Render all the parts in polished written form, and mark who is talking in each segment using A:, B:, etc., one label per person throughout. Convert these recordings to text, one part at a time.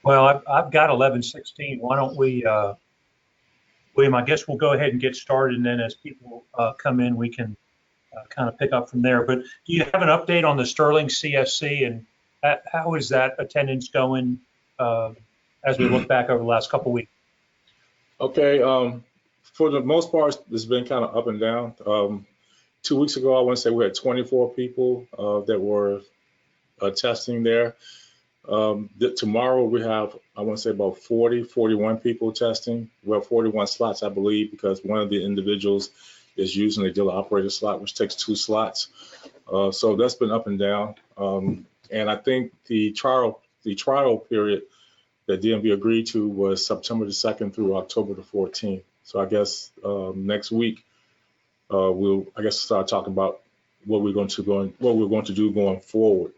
A: Well, I've got 11:16. Why don't we, William, I guess we'll go ahead and get started, and then as people come in, we can kind of pick up from there. But do you have an update on the Sterling CSC, and how is that attendance going uh, as we look back over the last couple of weeks?
B: Okay, for the most part, it's been kind of up and down. 2 weeks ago, I want to say we had 24 people that were testing there. Tomorrow we have, I want to say about 40, 41 people testing. We have 41 slots, I believe, because one of the individuals is using a dealer operator slot, which takes 2 slots. So that's been up and down. And I think the trial period that DMV agreed to was September the 2nd through October the 14th. So I guess next week we'll, I guess, start talking about what we're going to do going forward.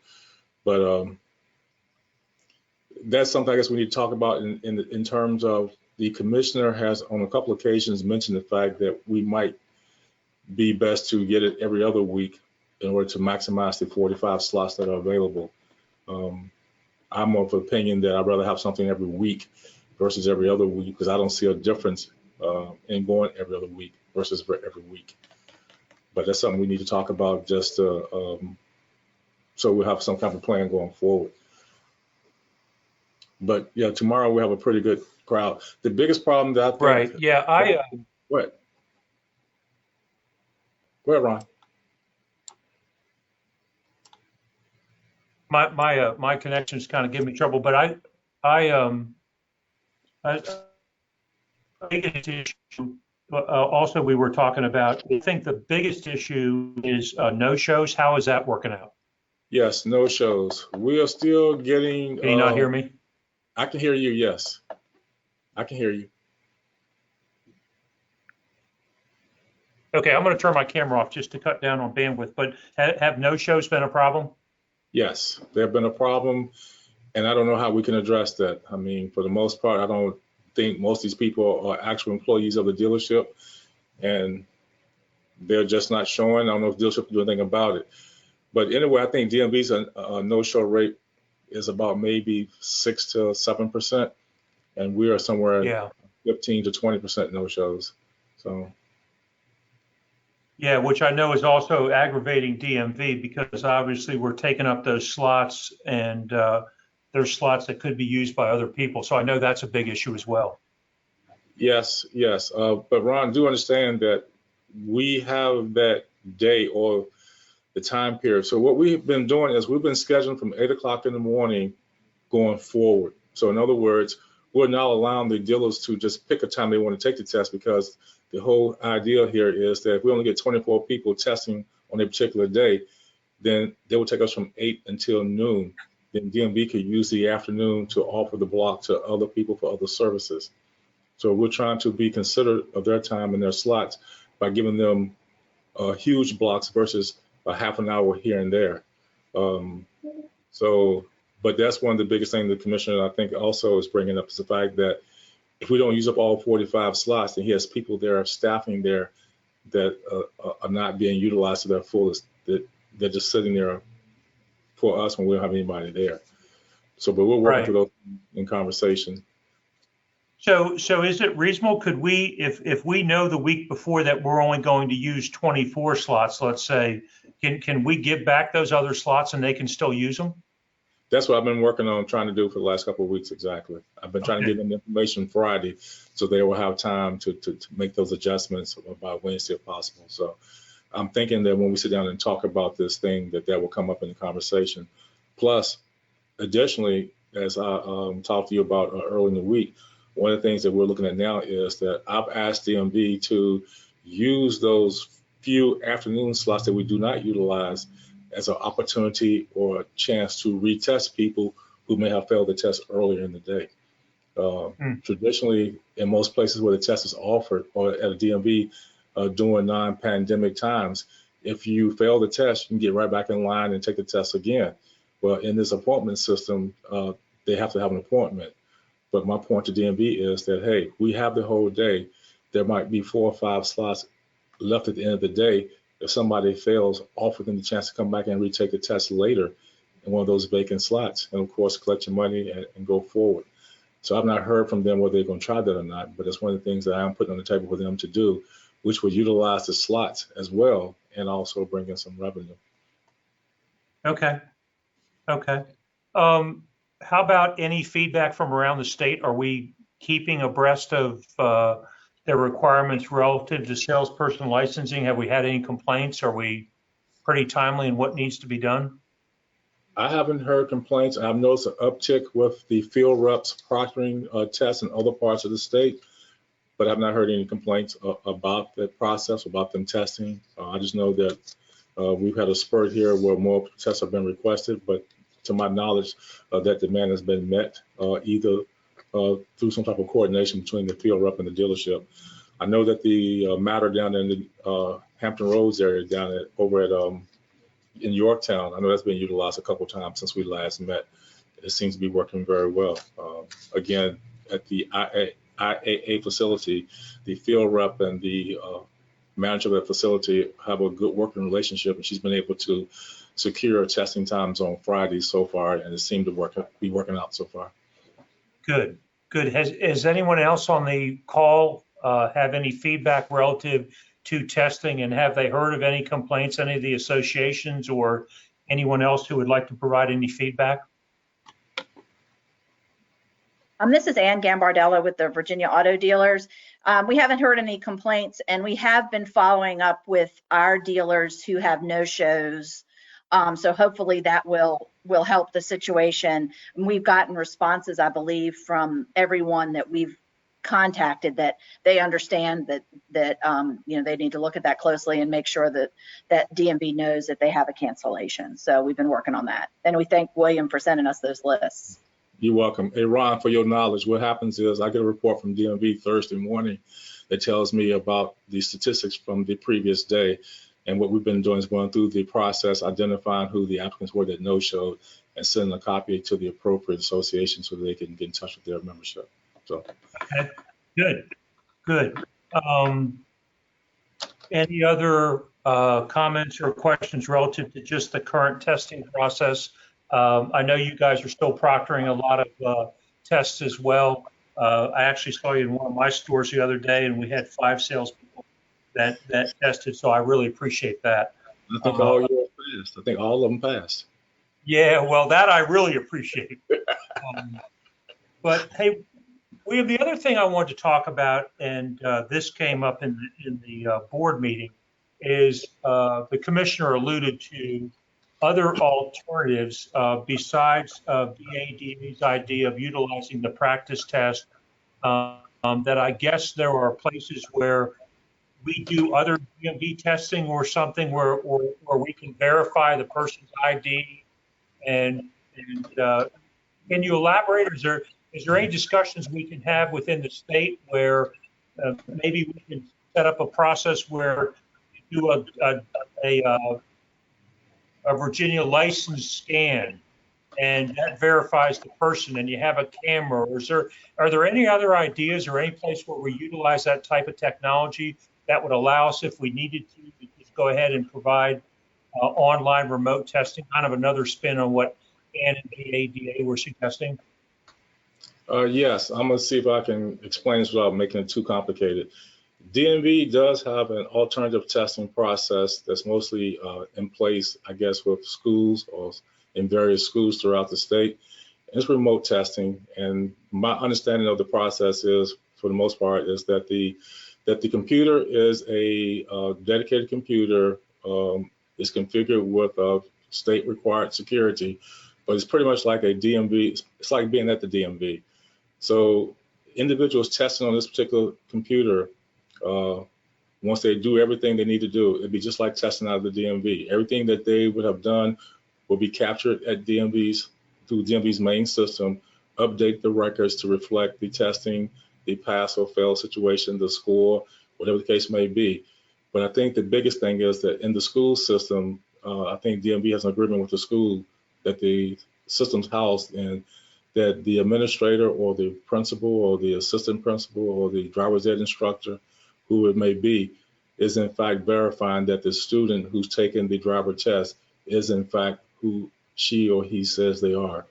B: But that's something I guess we need to talk about in terms of the commissioner has on a couple of occasions mentioned the fact that we might be best to get it every other week in order to maximize the 45 slots that are available. I'm of the opinion that I'd rather have something every week versus every other week because I don't see a difference in going every other week versus every week. But that's something we need to talk about just so we'll have some kind of plan going forward. But yeah, tomorrow we have a pretty good crowd. The biggest problem that I think.
A: Right. Yeah.
B: What? Go ahead, Ron.
A: My connections kind of give me trouble, but I biggest issue. Also, we were talking about. I think the biggest issue is no shows. How is that working out?
B: Yes, no shows. We are still getting.
A: Can you not hear me?
B: I can hear you. Yes, I can hear you.
A: Okay, I'm going to turn my camera off just to cut down on bandwidth. But have no shows been a problem?
B: Yes, there have been a problem, and I don't know how we can address that. I mean, for the most part, I don't think most of these people are actual employees of the dealership, and they're just not showing. I don't know if the dealership can do anything about it. But anyway, I think DMV's no-show rate is about maybe 6 to 7%, and we are somewhere 15 to 20% no-shows. So.
A: Yeah, which I know is also aggravating DMV because obviously we're taking up those slots and there's slots that could be used by other people. So I know that's a big issue as well.
B: Yes, yes. But Ron, do understand that we have that day or the time period. So what we've been doing is we've been scheduling from 8 o'clock in the morning going forward. So in other words, we're not allowing the dealers to just pick a time they want to take the test because the whole idea here is that if we only get 24 people testing on a particular day, then they will take us from 8 until noon. Then DMV could use the afternoon to offer the block to other people for other services. So we're trying to be considerate of their time and their slots by giving them huge blocks versus a half an hour here and there. But that's one of the biggest things the commissioner, I think, also is bringing up is the fact that if we don't use up all 45 slots, then he has people there, staffing there that are not being utilized to their fullest. That they're just sitting there for us when we don't have anybody there. So, but we're working through those in conversation.
A: So is it reasonable? Could we, if we know the week before that we're only going to use 24 slots, let's say, can we give back those other slots and they can still use them?
B: That's what I've been working on trying to do for the last couple of weeks. Exactly. I've been trying to give them information Friday so they will have time to make those adjustments by Wednesday if possible. So I'm thinking that when we sit down and talk about this thing, that will come up in the conversation. Plus, additionally, as I talked to you about early in the week, one of the things that we're looking at now is that I've asked DMV to use those few afternoon slots that we do not utilize as an opportunity or a chance to retest people who may have failed the test earlier in the day. Traditionally, in most places where the test is offered or at a DMV during non-pandemic times, if you fail the test, you can get right back in line and take the test again. Well, in this appointment system, they have to have an appointment. But my point to DMV is that, hey, we have the whole day. There might be 4 or 5 slots left at the end of the day. If somebody fails, offer them the chance to come back and retake the test later in one of those vacant slots, and of course, collect your money and go forward. So I've not heard from them whether they're going to try that or not, but it's one of the things that I'm putting on the table for them to do, which would utilize the slots as well and also bring in some revenue.
A: Okay. Okay. How about any feedback from around the state? Are we keeping abreast of their requirements relative to salesperson licensing? Have we had any complaints? Are we pretty timely in what needs to be done?
B: I haven't heard complaints. I've noticed an uptick with the field reps proctoring tests in other parts of the state, but I've not heard any complaints about that process, about them testing. I just know that we've had a spurt here where more tests have been requested, but to my knowledge, that demand has been met either through some type of coordination between the field rep and the dealership. I know that the matter down in the Hampton Roads area, over at in Yorktown, I know that's been utilized a couple times since we last met. It seems to be working very well. Again, at the IAA facility, the field rep and the manager of the facility have a good working relationship, and she's been able to secure testing times on Fridays so far, and it seemed to be working out so far.
A: Good, good. Has anyone else on the call have any feedback relative to testing, and have they heard of any complaints, any of the associations or anyone else who would like to provide any feedback?
C: This is Ann Gambardella with the Virginia Auto Dealers. We haven't heard any complaints, and we have been following up with our dealers who have no-shows. So hopefully that will help the situation. And we've gotten responses, I believe, from everyone that we've contacted, that they understand that you know, they need to look at that closely and make sure that DMV knows that they have a cancellation. So we've been working on that, and we thank William for sending us those lists.
B: You're welcome. Hey, Ron, for your knowledge, what happens is I get a report from DMV Thursday morning that tells me about the statistics from the previous day. And what we've been doing is going through the process, identifying who the applicants were that no-showed, and sending a copy to the appropriate association so that they can get in touch with their membership. So,
A: okay. Good. Any other comments or questions relative to just the current testing process? I know you guys are still proctoring a lot of tests as well. I actually saw you in one of my stores the other day, and we had 5 salespeople that tested, so I really appreciate that.
B: I think all yours passed. I think all of them passed.
A: Yeah, well, that I really appreciate. But hey, William, the other thing I wanted to talk about, and this came up in the board meeting, is the commissioner alluded to other alternatives besides BADV's idea of utilizing the practice test, that I guess there are places where we do other DMV testing or something where we can verify the person's ID. And can you elaborate? Is there any discussions we can have within the state where maybe we can set up a process where you do a Virginia license scan, and that verifies the person, and you have a camera? Or are there any other ideas or any place where we utilize that type of technology that would allow us, if we needed to just go ahead and provide online remote testing, kind of another spin on what Ann and BADA were suggesting?
B: Yes, I'm going to see if I can explain this without making it too complicated. DMV does have an alternative testing process that's mostly in place, I guess, with schools or in various schools throughout the state. It's remote testing, and my understanding of the process is, for the most part, is that the computer is a dedicated computer, is configured with state required security, but it's pretty much like a DMV. It's like being at the DMV. So individuals testing on this particular computer, once they do everything they need to do, it'd be just like testing out of the DMV. Everything that they would have done will be captured at through DMV's main system, update the records to reflect the testing, the pass or fail situation, the score, whatever the case may be. But I think the biggest thing is that in the school system, I think DMV has an agreement with the school that the system's housed in, that the administrator or the principal or the assistant principal or the driver's ed instructor, who it may be, is in fact verifying that the student who's taken the driver test is in fact who she or he says they are.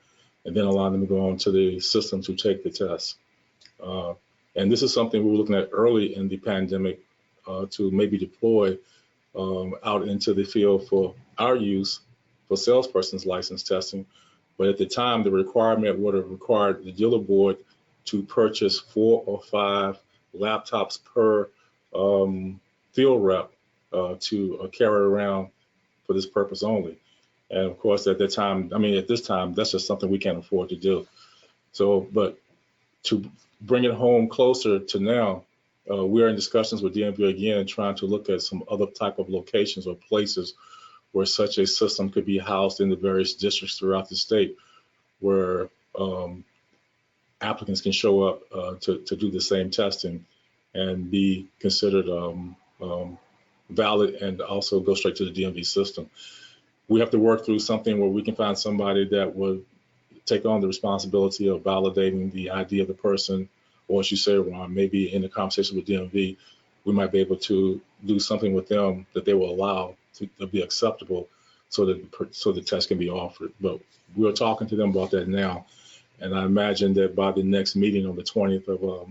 B: and then allow them to go on to the system to take the test. And this is something we were looking at early in the pandemic to maybe deploy out into the field for our use for salesperson's license testing. But at the time, the requirement would have required the dealer board to purchase 4 or 5 laptops per field rep to carry around for this purpose only. And of course, at that time, at this time, that's just something we can't afford to do. So, but to bring it home closer to now, we are in discussions with DMV again, trying to look at some other type of locations or places where such a system could be housed in the various districts throughout the state, where applicants can show up to do the same testing and be considered valid and also go straight to the DMV system. We have to work through something where we can find somebody that would take on the responsibility of validating the ID of the person, or as you say, Ron, maybe in the conversation with DMV, we might be able to do something with them that they will allow to be acceptable so that the test can be offered. But we're talking to them about that now. And I imagine that by the next meeting on the 20th of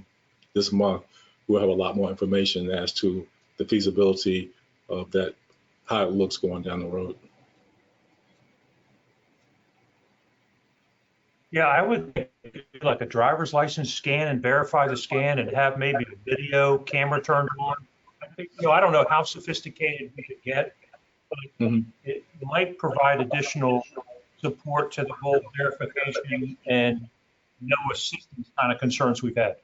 B: this month, we'll have a lot more information as to the feasibility of that, how it looks going down the road.
A: Yeah, I would do like a driver's license scan and verify the scan and have maybe a video camera turned on. I don't know how sophisticated we could get, but it might provide additional support to the whole verification and no assistance kind of concerns we've had.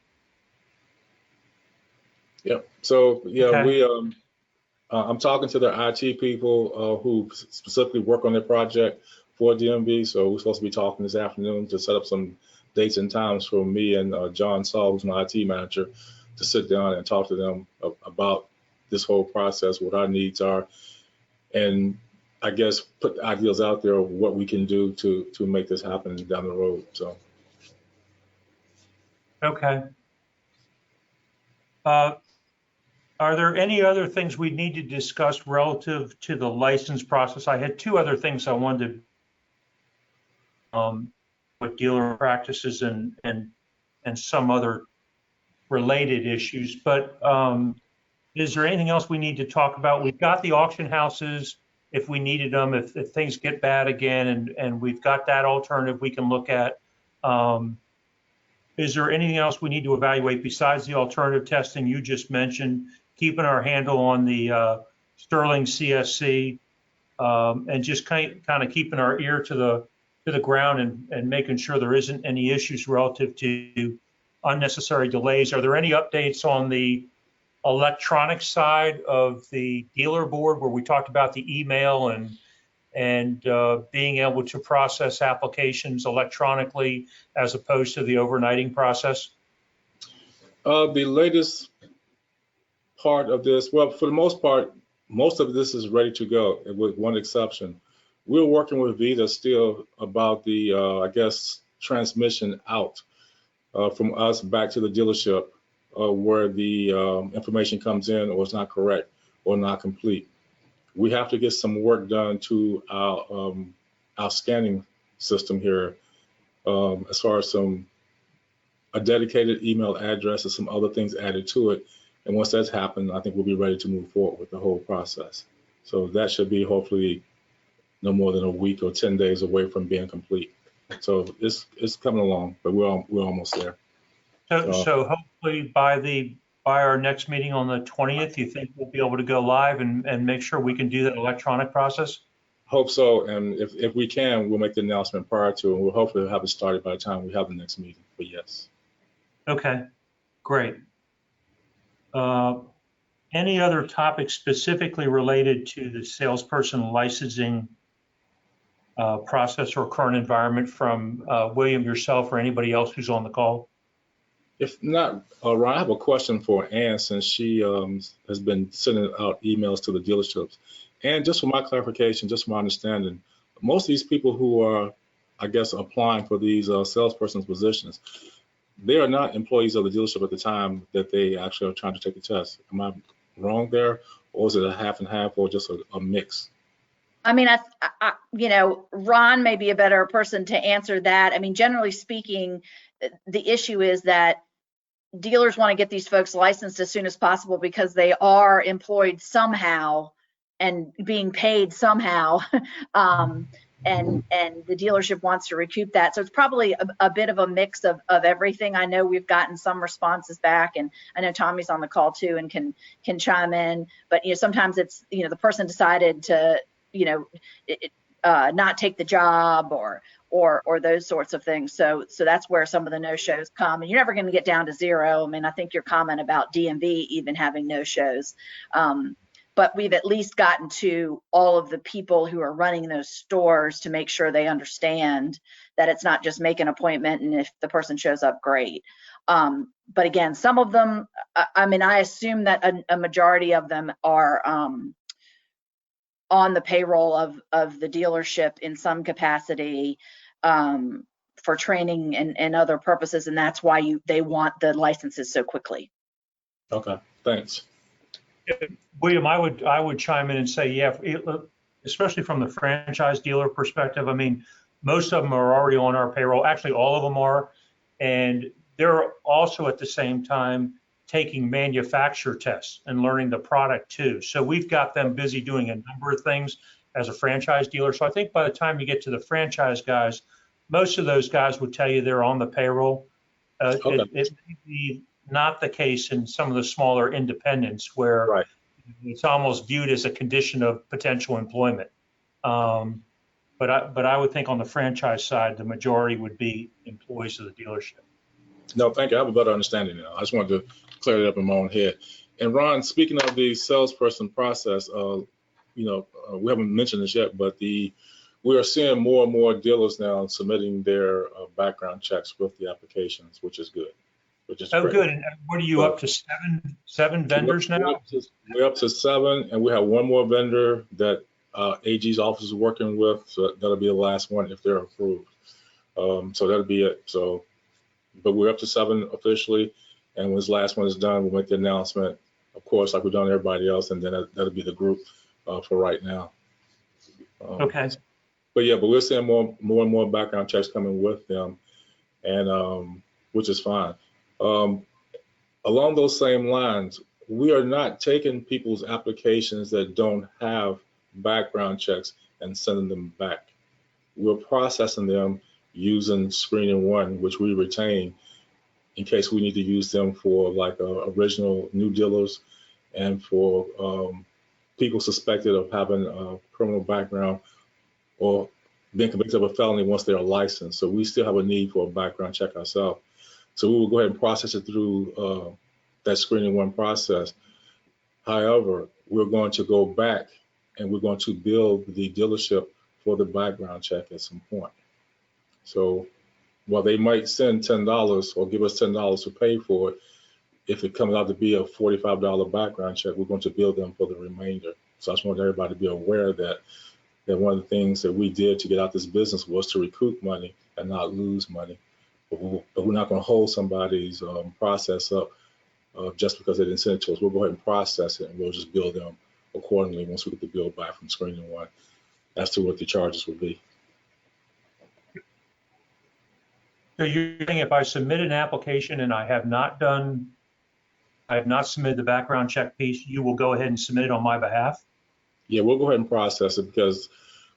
B: Yeah. So yeah,
A: Okay.
B: I'm talking to the IT people who specifically work on their project for DMV. So we're supposed to be talking this afternoon to set up some dates and times for me and John Saul, who's my IT manager, to sit down and talk to them about this whole process, what our needs are, and I guess put the ideas out there of what we can do to make this happen down the road. So.
A: Okay. Are there any other things we need to discuss relative to the license process? I had 2 other things I wanted to, with dealer practices and some other related issues, but is there anything else we need to talk about? We've got the auction houses if we needed them, if things get bad again, and we've got that alternative we can look at. Is there anything else we need to evaluate besides the alternative testing you just mentioned, keeping our handle on the Sterling CSC, and just kind of keeping our ear to the ground and making sure there isn't any issues relative to unnecessary delays? Are there any updates on the electronic side of the dealer board where we talked about the email and being able to process applications electronically as opposed to the overnighting process?
B: The latest part of this, well, for the most part, most of this is ready to go, with one exception. We're working with Vita still about the, I guess, transmission out from us back to the dealership where the information comes in or is not correct or not complete. We have to get some work done to our scanning system here as far as a dedicated email address and some other things added to it. And once that's happened, I think we'll be ready to move forward with the whole process. So that should be hopefully no more than a week or 10 days away from being complete. So it's coming along, but we're almost there.
A: So hopefully by our next meeting on the 20th, you think we'll be able to go live and make sure we can do that electronic process?
B: Hope so, and if we can, we'll make the announcement prior to, and we'll hopefully have it started by the time we have the next meeting. But yes. Okay,
A: great. Any other topics specifically related to the salesperson licensing process or current environment from William, yourself, or anybody else who's on the call?
B: If not, Ron, I have a question for Ann, since she has been sending out emails to the dealerships. And just for my clarification, just for my understanding, most of these people who are, I guess, applying for these salesperson's positions, they are not employees of the dealership at the time that they actually are trying to take the test. Am I wrong there? Or is it a half and half or just a mix?
C: I mean, Ron may be a better person to answer that. I mean, generally speaking, the issue is that dealers want to get these folks licensed as soon as possible because they are employed somehow and being paid somehow. And the dealership wants to recoup that. So it's probably a bit of a mix of everything. I know we've gotten some responses back, and I know Tommy's on the call too and can chime in. But sometimes it's the person decided to not take the job or those sorts of things. So that's where some of the no-shows come. And you're never going to get down to zero. I mean, I think your comment about DMV even having no-shows. But we've at least gotten to all of the people who are running those stores to make sure they understand that it's not just make an appointment and if the person shows up, great. But again, some of them, I mean, I assume that a majority of them are on the payroll of the dealership in some capacity for training and other purposes, and that's why they want the licenses so quickly.
B: Okay, thanks.
A: William, I would chime in and say, yeah, especially from the franchise dealer perspective. I mean, most of them are already on our payroll. Actually, all of them are, and they're also at the same time taking manufacturer tests and learning the product too. So we've got them busy doing a number of things as a franchise dealer. So I think by the time you get to the franchise guys, most of those guys would tell you they're on the payroll.
B: Okay.
A: It may be not the case in some of the smaller independents where
B: Right.
A: it's almost viewed as a condition of potential employment. But I would think on the franchise side, the majority would be employees of the dealership.
B: No, thank you. I have a better understanding now. I just wanted to clear it up in my own head. And Ron, speaking of the salesperson process, we haven't mentioned this yet, but we are seeing more and more dealers now submitting their background checks with the applications, which is good.
A: Oh,
B: great.
A: good. And what are you up to? Seven vendors now?
B: We're up to 7, and we have one more vendor that AG's office is working with. So that'll be the last one if they're approved. So that'll be it. So, but we're up to 7 officially, and when this last one is done, we'll make the announcement, of course, like we've done everybody else, and then that'll be the group for right now.
A: Okay.
B: But yeah, but we're seeing more and more background checks coming with them, and which is fine. Along those same lines, we are not taking people's applications that don't have background checks and sending them back. We're processing them using Screening One, which we retain in case we need to use them for like original new dealers and for people suspected of having a criminal background or being convicted of a felony once they are licensed. So we still have a need for a background check ourselves. So we will go ahead and process it through that Screening One process. However, we're going to go back and we're going to bill the dealership for the background check at some point. So while they might send $10 or give us $10 to pay for it, if it comes out to be a $45 background check, we're going to bill them for the remainder. So I just want everybody to be aware that one of the things that we did to get out this business was to recoup money and not lose money. But we're not going to hold somebody's process up just because they didn't send it to us. We'll go ahead and process it, and we'll just bill them accordingly once we get the bill back from Screening One as to what the charges will be.
A: So you're saying if I submit an application and I have not submitted the background check piece, you will go ahead and submit it on my behalf?
B: Yeah, we'll go ahead and process it because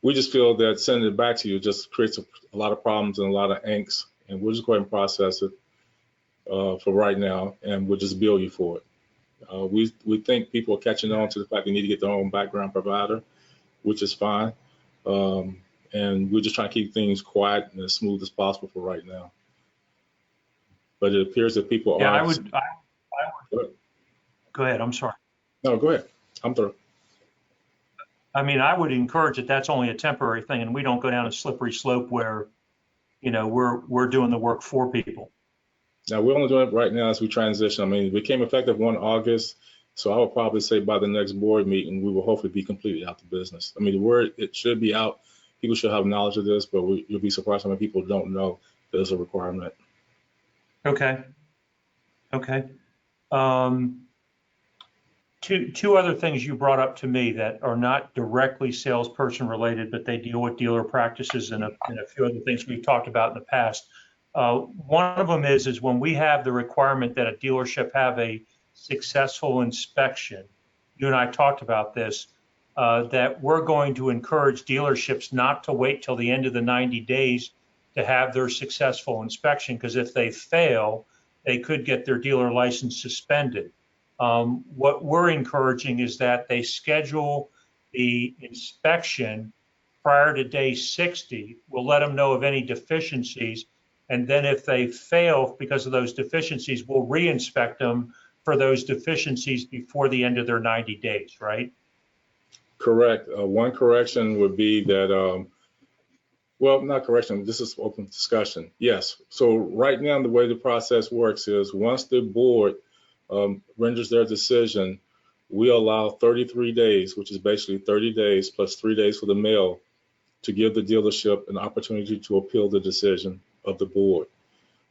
B: we just feel that sending it back to you just creates a lot of problems and a lot of angst. And we'll just go ahead and process it for right now, and we'll just bill you for it. We think people are catching on to the fact they need to get their own background provider, which is fine. And we're just trying to keep things quiet and as smooth as possible for right now. But it appears that people
A: Yeah,
B: are.
A: I would. Go ahead. I'm sorry.
B: No, go ahead. I'm through.
A: I mean, I would encourage that that's only a temporary thing, and we don't go down a slippery slope where, we're doing the work for people.
B: Now, we're only doing it right now as we transition. I mean, it became effective 1 August, so I would probably say by the next board meeting, we will hopefully be completely out the business. I mean, the word, it should be out. People should have knowledge of this, but you'll be surprised how many people don't know there's a requirement.
A: Okay. two other things you brought up to me that are not directly salesperson related, but they deal with dealer practices and a few other things we've talked about in the past. One of them is when we have the requirement that a dealership have a successful inspection. You and I talked about this, that we're going to encourage dealerships not to wait till the end of the 90 days to have their successful inspection, because if they fail, they could get their dealer license suspended. What we're encouraging is that they schedule the inspection prior to day 60. We'll let them know of any deficiencies. And then if they fail because of those deficiencies, we'll re-inspect them for those deficiencies before the end of their 90 days, right?
B: Correct. One correction would be that, well, not correction, this is open discussion. Yes. So right now, the way the process works is once the board renders their decision, we allow 33 days, which is basically 30 days plus 3 days for the mail, to give the dealership an opportunity to appeal the decision of the board.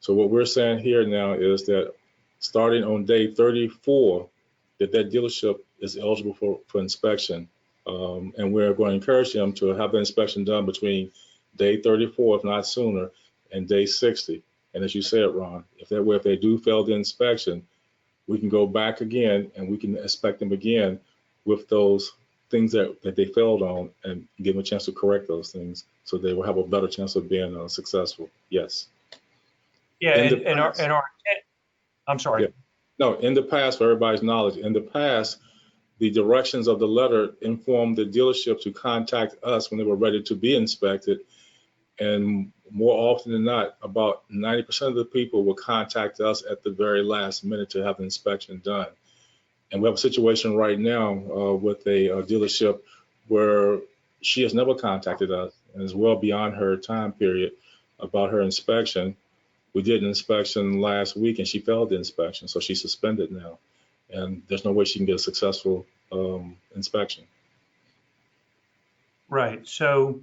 B: So what we're saying here now is that starting on day 34, that dealership is eligible for inspection. And we're going to encourage them to have the inspection done between day 34, if not sooner, and day 60. And as you said, Ron, if they do fail the inspection, we can go back again and we can inspect them again with those things that they failed on and give them a chance to correct those things so they will have a better chance of being successful. Yes.
A: Yeah, and our I'm sorry.
B: Yeah. No, in the past, for everybody's knowledge, in the past, the directions of the letter informed the dealership to contact us when they were ready to be inspected. And more often than not, about 90% of the people will contact us at the very last minute to have the inspection done. And we have a situation right now with a dealership where she has never contacted us and is well beyond her time period about her inspection. We did an inspection last week and she failed the inspection, so she's suspended now. And there's no way she can get a successful inspection.
A: Right. So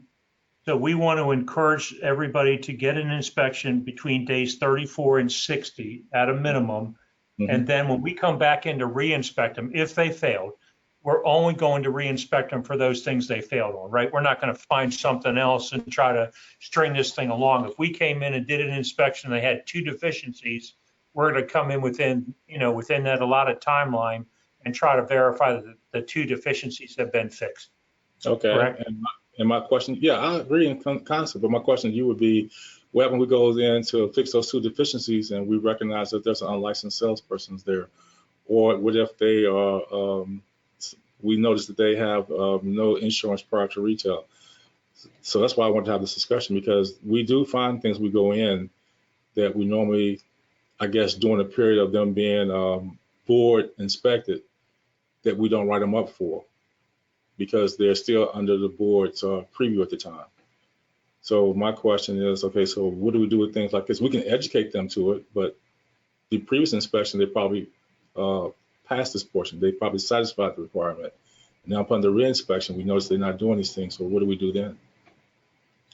A: we want to encourage everybody to get an inspection between days 34 and 60 at a minimum. Mm-hmm. And then when we come back in to re-inspect them, if they failed, we're only going to re-inspect them for those things they failed on, right? We're not going to find something else and try to string this thing along. If we came in and did an inspection, they had 2 deficiencies, we're going to come in within that allotted timeline and try to verify that the 2 deficiencies have been fixed.
B: Okay. Correct? And my question, yeah, I agree in concept, but my question to you would be, what happens when we go in to fix those 2 deficiencies and we recognize that there's an unlicensed salesperson there? Or what if they are, we notice that they have no insurance prior to retail? So that's why I wanted to have this discussion, because we do find things we go in that we normally, I guess, during the period of them being board inspected, that we don't write them up for, because they're still under the board's preview at the time. So my question is, okay, so what do we do with things like this? We can educate them to it, but the previous inspection, they probably passed this portion. They probably satisfied the requirement. Now upon the re-inspection, we notice they're not doing these things. So what do we do then?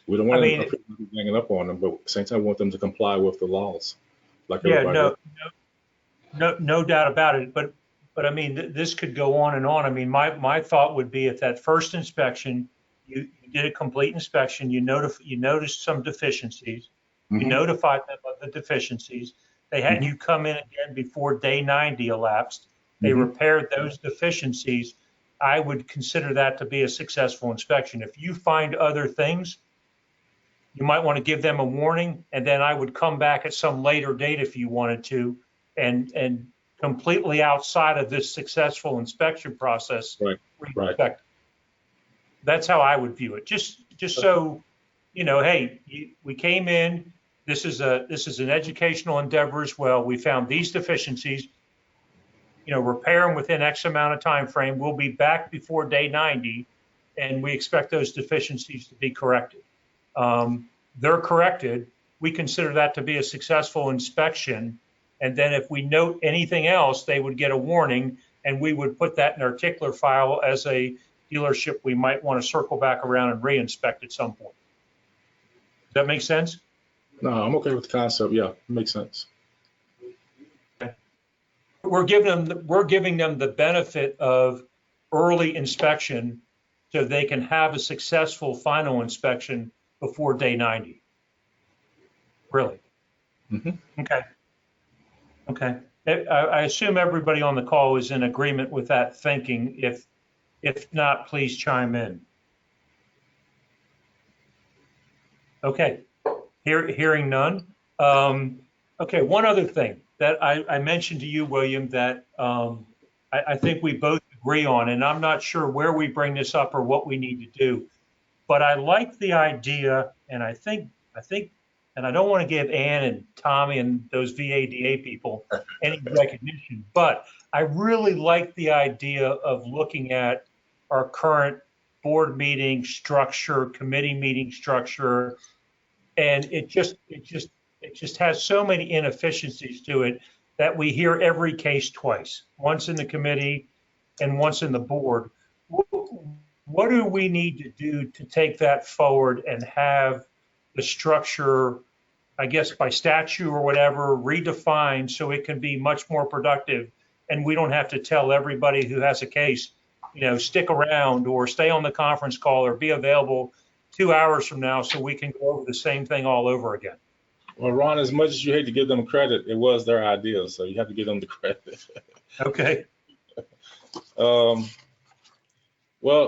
B: We don't want to be banging up on them, but at the same time, we want them to comply with the laws. Like everybody
A: no doubt about it. But I mean, this could go on and on. I mean, my thought would be, at that first inspection, you did a complete inspection, you noticed some deficiencies, mm-hmm. You notified them of the deficiencies. They had mm-hmm. you come in again before day 90 elapsed. They mm-hmm. repaired those deficiencies. I would consider that to be a successful inspection. If you find other things, you might want to give them a warning, and then I would come back at some later date if you wanted to, and completely outside of this successful inspection process. Right. That's how I would view it. Just so you know, hey, we came in. This is an educational endeavor as well. We found these deficiencies. Repair them within X amount of time frame. We'll be back before day 90, and we expect those deficiencies to be corrected. They're corrected. We consider that to be a successful inspection. And then if we note anything else, they would get a warning, and we would put that in our tickler file as a dealership we might want to circle back around and re-inspect at some point. Does that make sense?
B: No, I'm okay with the concept. Yeah, it makes sense.
A: Okay. we're giving them the benefit of early inspection so they can have a successful final inspection before day 90. Really?
B: Mm-hmm.
A: Okay. Okay. I assume everybody on the call is in agreement with that thinking. If not, please chime in. Okay. Hearing none. Okay. One other thing that I mentioned to you, William, that I think we both agree on, and I'm not sure where we bring this up or what we need to do, but I like the idea, and I think, and I don't want to give Ann and Tommy and those VADA people any recognition, but I really like the idea of looking at our current board meeting structure, committee meeting structure, and it just has so many inefficiencies to it that we hear every case twice, once in the committee and once in the board. What do we need to do to take that forward and have the structure, I guess by statute or whatever, redefined so it can be much more productive, and we don't have to tell everybody who has a case, stick around or stay on the conference call or be available 2 hours from now so we can go over the same thing all over again?
B: Well, Ron, as much as you hate to give them credit, it was their idea, so you have to give them the credit.
A: Okay.
B: Well,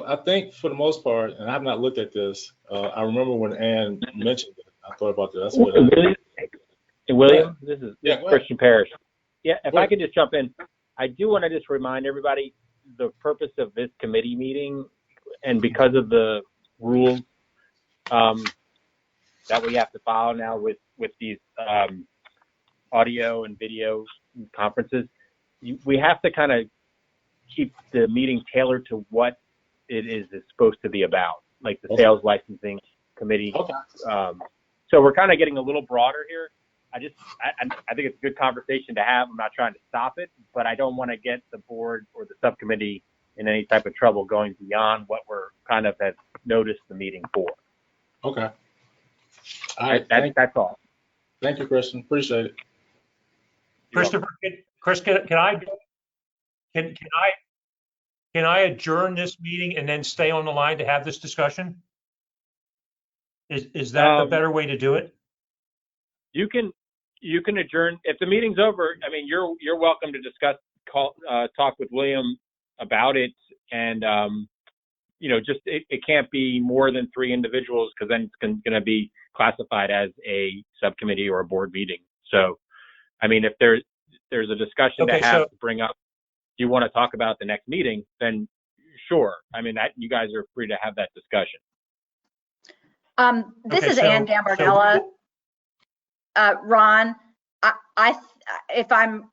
B: I think for the most part, and I have not looked at this, I remember when Ann mentioned it, I thought about this. That's what
D: William, this is Christian Parrish. Yeah, if
B: Go
D: I
B: ahead.
D: could just jump in, I do want to just remind everybody the purpose of this committee meeting, and because of the rules that we have to follow now with these audio and video conferences, we have to kind of keep the meeting tailored to what it is it's supposed to be about, like the sales licensing committee.
B: Okay.
D: So we're kind of getting a little broader here. I think it's a good conversation to have. I'm not trying to stop it, but I don't want to get the board or the subcommittee in any type of trouble going beyond what we're kind of have noticed the meeting for.
B: Okay. All right.
D: That's all.
B: Thank you, Christian. Appreciate it.
A: Christopher, Chris, can I adjourn this meeting and then stay on the line to have this discussion? Is that the better way to do it?
D: You can adjourn if the meeting's over. I mean, you're welcome to talk with William about it, and just it can't be more than 3 individuals, because then it's going to be classified as a subcommittee or a board meeting. So, I mean, if there's a discussion to bring up, do you want to talk about the next meeting, then sure. I mean, that you guys are free to have that discussion.
C: This is Ann Gambardella. Ron, if I'm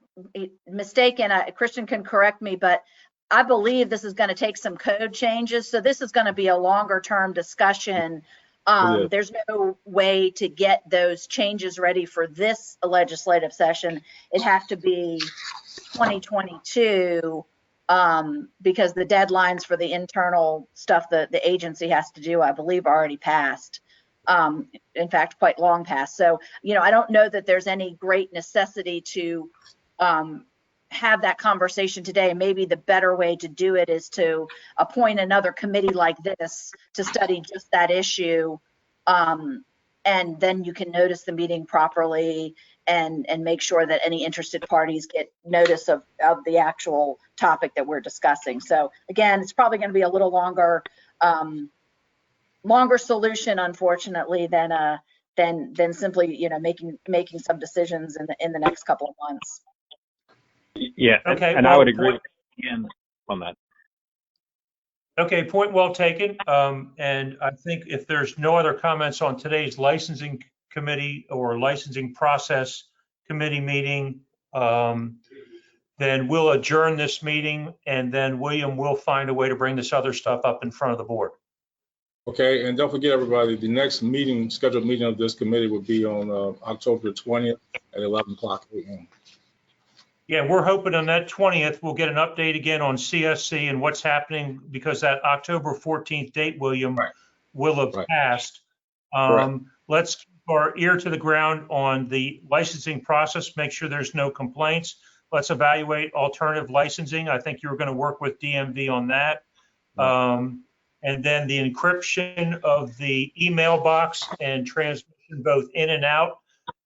C: mistaken, Christian can correct me, but I believe this is going to take some code changes. So this is going to be a longer term discussion. There's no way to get those changes ready for this legislative session. It has to be 2022 because the deadlines for the internal stuff that the agency has to do, I believe, already passed. In fact, quite long past. So, I don't know that there's any great necessity to have that conversation today. Maybe the better way to do it is to appoint another committee like this to study just that issue. And then you can notice the meeting properly and make sure that any interested parties get notice of the actual topic that we're discussing. So again, it's probably going to be a little longer solution, unfortunately, than simply making some decisions in the next couple of months.
D: Yeah,
A: okay,
D: and I would agree with Ian on that.
A: Okay, point well taken. And I think if there's no other comments on today's licensing committee or licensing process committee meeting, then we'll adjourn this meeting, and then William will find a way to bring this other stuff up in front of the board.
B: Okay, and don't forget, everybody, the next scheduled meeting of this committee will be on October 20th at 11 o'clock a.m.
A: Yeah, we're hoping on that 20th, we'll get an update again on CSC and what's happening, because that October 14th date, William, will have passed. Let's keep our ear to the ground on the licensing process, make sure there's no complaints. let's evaluate alternative licensing. I think you were going to work with DMV on that. And then the encryption of the email box and transmission both in and out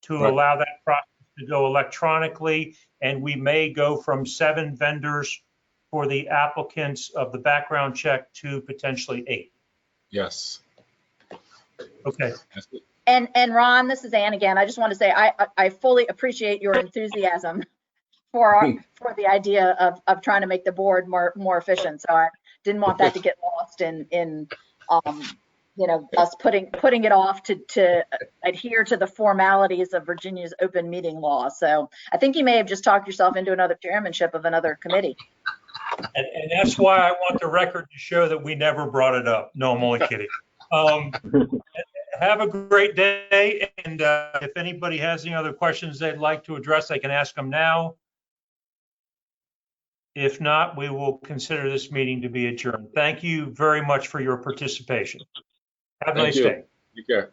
A: to allow that process to go electronically. And we may go from 7 vendors for the applicants of the background check to potentially 8.
B: Yes.
A: Okay.
C: And Ron, this is Ann again. I just want to say I fully appreciate your enthusiasm for the idea of trying to make the board more efficient. So I didn't want that to get lost in us putting it off to adhere to the formalities of Virginia's open meeting law. So I think you may have just talked yourself into another chairmanship of another committee.
A: And that's why I want the record to show that we never brought it up. No, I'm only kidding. Have a great day. And if anybody has any other questions they'd like to address, they can ask them now. If not, we will consider this meeting to be adjourned. Thank you very much for your participation. Have a nice day.
B: Take care.